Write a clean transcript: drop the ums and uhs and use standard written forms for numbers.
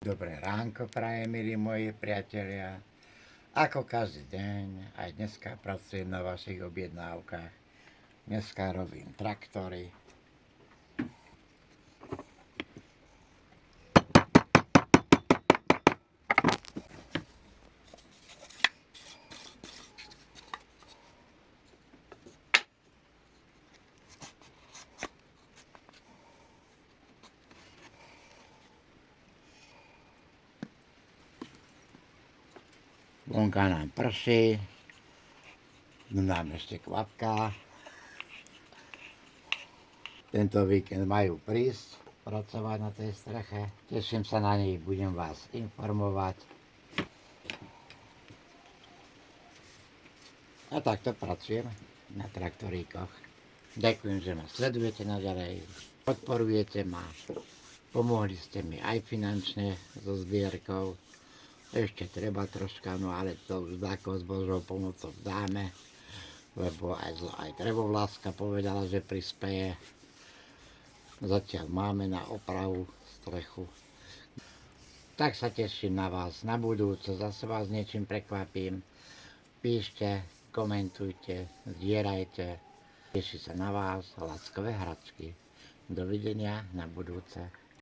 Dobré ránko prajem, milí moji priatelia. Ako každý deň, aj dneska pracujem na vašich objednávkach. Dneska robím traktory. Vonka nám prší, nám ešte kvapká. Tento víkend majú prísť pracovať na tej streche. Teším sa na nich, budem vás informovať. A takto pracujem na traktoríkoch. Ďakujem, že ma sledujete naďalej, podporujete ma, pomohli ste mi aj finančne so zbierkou. Ešte treba troška, no ale to už s Božou pomocou dáme, lebo aj Drevovláska povedala, že prispeje. Zatiaľ máme na opravu strechu. Tak sa teším na vás na budúce, zase vás niečím prekvapím. Píšte, komentujte, zdieľajte. Teší sa na vás Laskové hračky. Dovidenia na budúce.